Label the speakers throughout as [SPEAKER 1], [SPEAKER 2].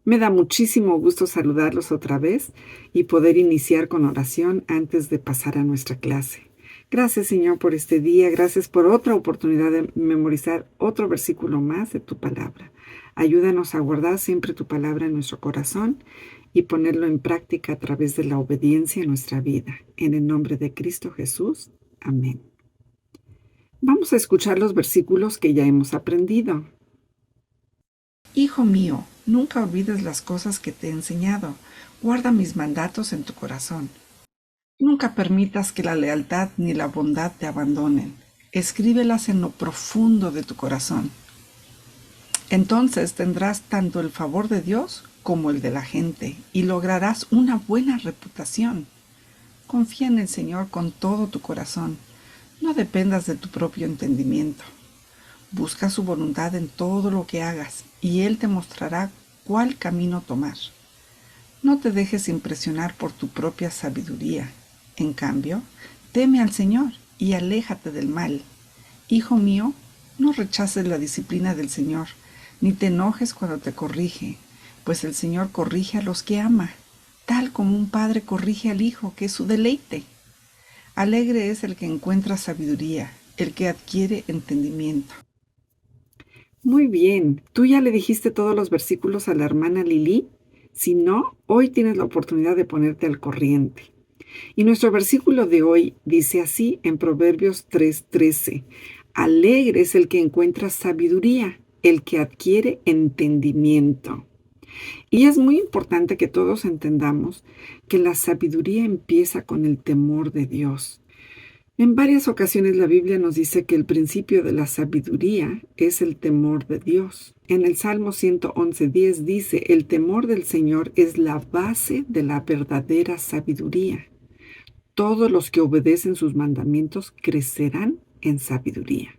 [SPEAKER 1] Me da muchísimo gusto saludarlos otra vez y poder iniciar con oración antes de pasar a nuestra clase. Gracias, Señor, por este día. Gracias por otra oportunidad de memorizar otro versículo más de tu palabra. Ayúdanos a guardar siempre tu palabra en nuestro corazón y ponerlo en práctica a través de la obediencia en nuestra vida. En el nombre de Cristo Jesús. Amén. Vamos a escuchar los versículos que ya hemos aprendido.
[SPEAKER 2] Hijo mío, nunca olvides las cosas que te he enseñado. Guarda mis mandatos en tu corazón. Nunca permitas que la lealtad ni la bondad te abandonen. Escríbelas en lo profundo de tu corazón. Entonces tendrás tanto el favor de Dios como el de la gente y lograrás una buena reputación. Confía en el Señor con todo tu corazón. No dependas de tu propio entendimiento. Busca su voluntad en todo lo que hagas y Él te mostrará cuál camino tomar. No te dejes impresionar por tu propia sabiduría. En cambio, teme al Señor y aléjate del mal. Hijo mío, no rechaces la disciplina del Señor, ni te enojes cuando te corrige, pues el Señor corrige a los que ama, tal como un padre corrige al hijo, que es su deleite. Alegre es el que encuentra sabiduría, el que adquiere entendimiento.
[SPEAKER 1] Muy bien. ¿Tú ya le dijiste todos los versículos a la hermana Lili? Si no, hoy tienes la oportunidad de ponerte al corriente. Y nuestro versículo de hoy dice así en Proverbios 3:13. Alegre es el que encuentra sabiduría, el que adquiere entendimiento. Y es muy importante que todos entendamos que la sabiduría empieza con el temor de Dios. En varias ocasiones la Biblia nos dice que el principio de la sabiduría es el temor de Dios. En el Salmo 111:10 dice, el temor del Señor es la base de la verdadera sabiduría. Todos los que obedecen sus mandamientos crecerán en sabiduría.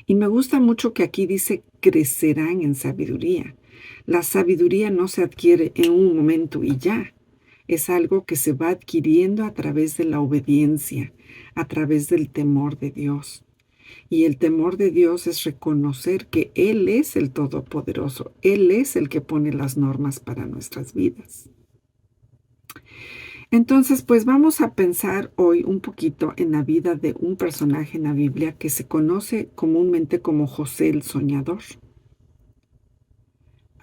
[SPEAKER 1] Y me gusta mucho que aquí dice crecerán en sabiduría. La sabiduría no se adquiere en un momento y ya. Es algo que se va adquiriendo a través de la obediencia, a través del temor de Dios. Y el temor de Dios es reconocer que Él es el Todopoderoso. Él es el que pone las normas para nuestras vidas. Entonces, pues vamos a pensar hoy un poquito en la vida de un personaje en la Biblia que se conoce comúnmente como José el Soñador.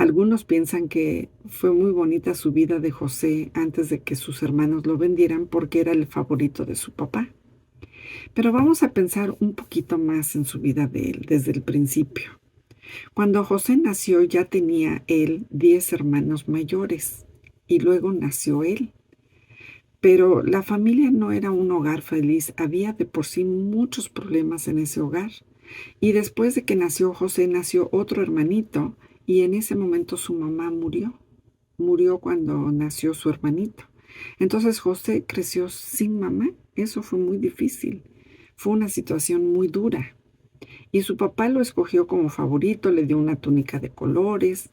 [SPEAKER 1] Algunos piensan que fue muy bonita su vida de José antes de que sus hermanos lo vendieran porque era el favorito de su papá. Pero vamos a pensar un poquito más en su vida de él desde el principio. Cuando José nació ya tenía él 10 hermanos mayores y luego nació él. Pero la familia no era un hogar feliz, había de por sí muchos problemas en ese hogar. Y después de que nació José, nació otro hermanito y en ese momento su mamá murió. Murió cuando nació su hermanito. Entonces José creció sin mamá. Eso fue muy difícil. Fue una situación muy dura. Y su papá lo escogió como favorito, le dio una túnica de colores,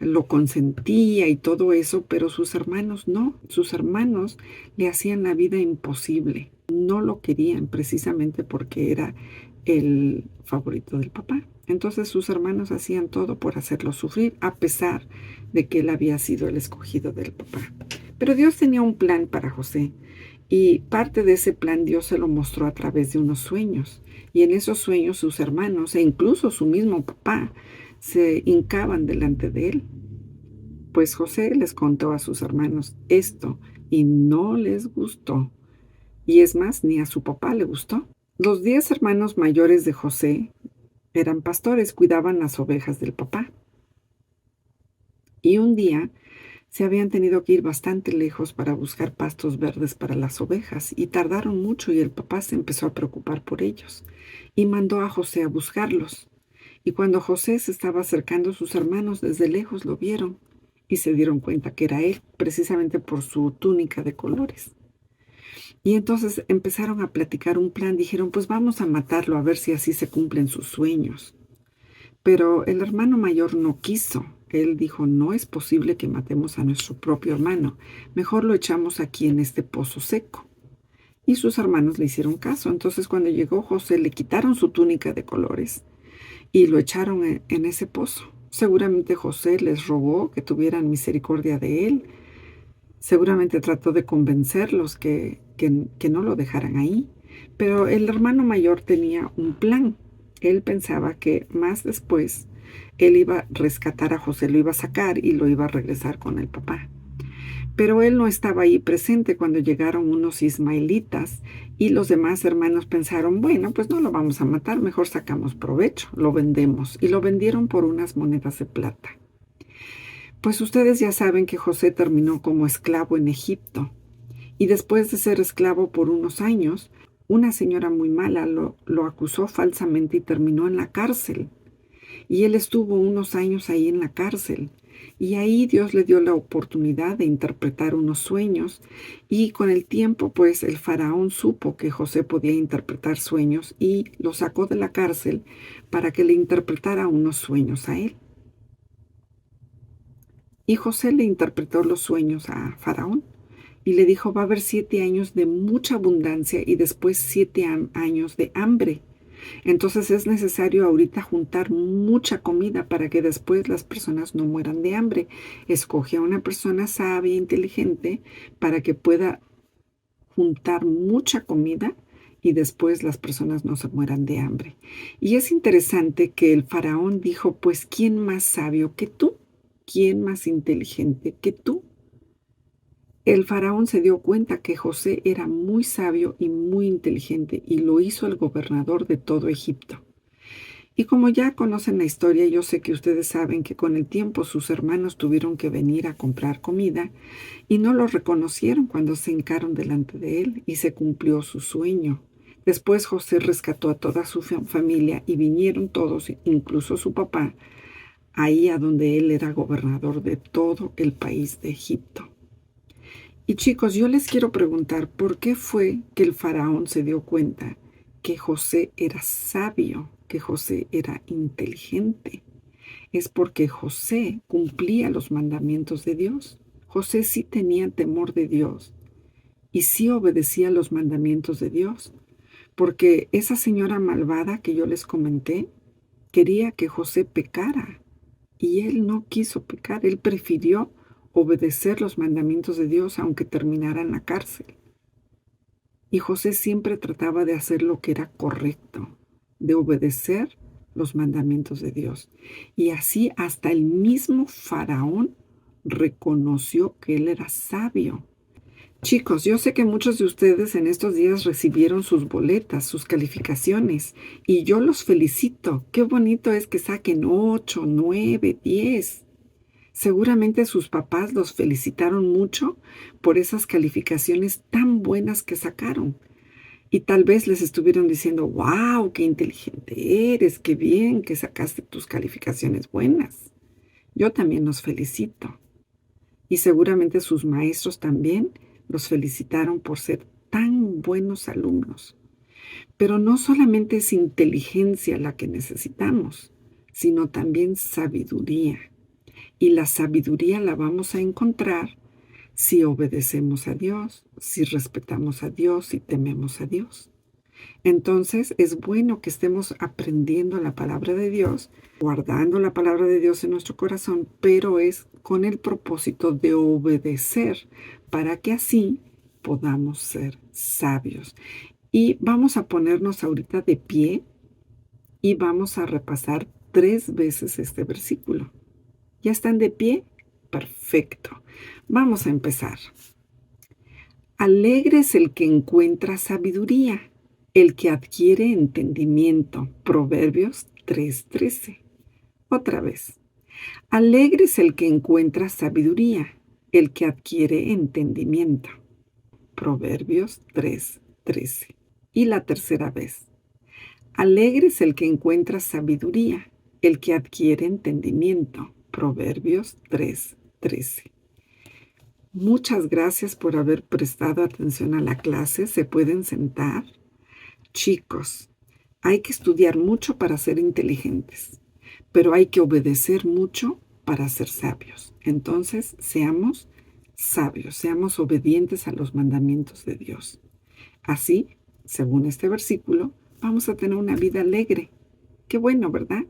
[SPEAKER 1] lo consentía y todo eso, pero sus hermanos no. Sus hermanos le hacían la vida imposible. No lo querían precisamente porque era el favorito del papá. Entonces sus hermanos hacían todo por hacerlo sufrir, a pesar de que él había sido el escogido del papá. Pero Dios tenía un plan para José y parte de ese plan Dios se lo mostró a través de unos sueños. Y en esos sueños sus hermanos e incluso su mismo papá se hincaban delante de él. Pues José les contó a sus hermanos esto y no les gustó. Y es más, ni a su papá le gustó. Los 10 hermanos mayores de José eran pastores, cuidaban las ovejas del papá. Y un día se habían tenido que ir bastante lejos para buscar pastos verdes para las ovejas y tardaron mucho y el papá se empezó a preocupar por ellos y mandó a José a buscarlos. Y cuando José se estaba acercando, sus hermanos desde lejos lo vieron y se dieron cuenta que era él, precisamente por su túnica de colores. Y entonces empezaron a platicar un plan, dijeron, pues vamos a matarlo a ver si así se cumplen sus sueños. Pero el hermano mayor no quiso. Él dijo, no es posible que matemos a nuestro propio hermano. Mejor lo echamos aquí en este pozo seco. Y sus hermanos le hicieron caso. Entonces cuando llegó José le quitaron su túnica de colores y lo echaron en ese pozo. Seguramente José les rogó que tuvieran misericordia de él. Seguramente trató de convencerlos que no lo dejaran ahí. Pero el hermano mayor tenía un plan. Él pensaba que más después él iba a rescatar a José, lo iba a sacar y lo iba a regresar con el papá. Pero él no estaba ahí presente cuando llegaron unos ismaelitas y los demás hermanos pensaron, bueno, pues no lo vamos a matar, mejor sacamos provecho, lo vendemos. Y lo vendieron por unas monedas de plata. Pues ustedes ya saben que José terminó como esclavo en Egipto. Y después de ser esclavo por unos años, una señora muy mala lo acusó falsamente y terminó en la cárcel. Y él estuvo unos años ahí en la cárcel. Y ahí Dios le dio la oportunidad de interpretar unos sueños. Y con el tiempo, pues el faraón supo que José podía interpretar sueños y lo sacó de la cárcel para que le interpretara unos sueños a él. Y José le interpretó los sueños a faraón y le dijo, va a haber 7 años de mucha abundancia y después 7 años de hambre. Entonces es necesario ahorita juntar mucha comida para que después las personas no mueran de hambre. Escoge a una persona sabia e inteligente para que pueda juntar mucha comida y después las personas no se mueran de hambre. Y es interesante que el faraón dijo, pues, ¿quién más sabio que tú? ¿Quién más inteligente que tú? El faraón se dio cuenta que José era muy sabio y muy inteligente y lo hizo el gobernador de todo Egipto. Y como ya conocen la historia, yo sé que ustedes saben que con el tiempo sus hermanos tuvieron que venir a comprar comida y no lo reconocieron cuando se hincaron delante de él y se cumplió su sueño. Después José rescató a toda su familia y vinieron todos, incluso su papá, ahí a donde él era gobernador de todo el país de Egipto. Y chicos, yo les quiero preguntar, ¿por qué fue que el faraón se dio cuenta que José era sabio, que José era inteligente? Es porque José cumplía los mandamientos de Dios. José sí tenía temor de Dios y sí obedecía los mandamientos de Dios, porque esa señora malvada que yo les comenté quería que José pecara y él no quiso pecar, él prefirió obedecer los mandamientos de Dios aunque terminara en la cárcel. Y José siempre trataba de hacer lo que era correcto, de obedecer los mandamientos de Dios. Y así hasta el mismo faraón reconoció que él era sabio. Chicos, yo sé que muchos de ustedes en estos días recibieron sus boletas, sus calificaciones, y yo los felicito. Qué bonito es que saquen 8, 9, 10. Seguramente sus papás los felicitaron mucho por esas calificaciones tan buenas que sacaron. Y tal vez les estuvieron diciendo, wow, qué inteligente eres, qué bien que sacaste tus calificaciones buenas. Yo también los felicito. Y seguramente sus maestros también los felicitaron por ser tan buenos alumnos. Pero no solamente es inteligencia la que necesitamos, sino también sabiduría. Y la sabiduría la vamos a encontrar si obedecemos a Dios, si respetamos a Dios, si tememos a Dios. Entonces es bueno que estemos aprendiendo la palabra de Dios, guardando la palabra de Dios en nuestro corazón, pero es con el propósito de obedecer para que así podamos ser sabios. Y vamos a ponernos ahorita de pie y vamos a repasar 3 veces este versículo. ¿Ya están de pie? Perfecto. Vamos a empezar. Alegre es el que encuentra sabiduría, el que adquiere entendimiento. Proverbios 3:13. Otra vez. Alegre es el que encuentra sabiduría, el que adquiere entendimiento. Proverbios 3:13. Y la tercera vez. Alegre es el que encuentra sabiduría, el que adquiere entendimiento. Proverbios 3:13. Muchas gracias por haber prestado atención a la clase. ¿Se pueden sentar? Chicos, hay que estudiar mucho para ser inteligentes, pero hay que obedecer mucho para ser sabios. Entonces, seamos sabios, seamos obedientes a los mandamientos de Dios. Así, según este versículo, vamos a tener una vida alegre. Qué bueno, ¿verdad?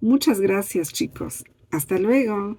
[SPEAKER 1] Muchas gracias, chicos. Hasta luego.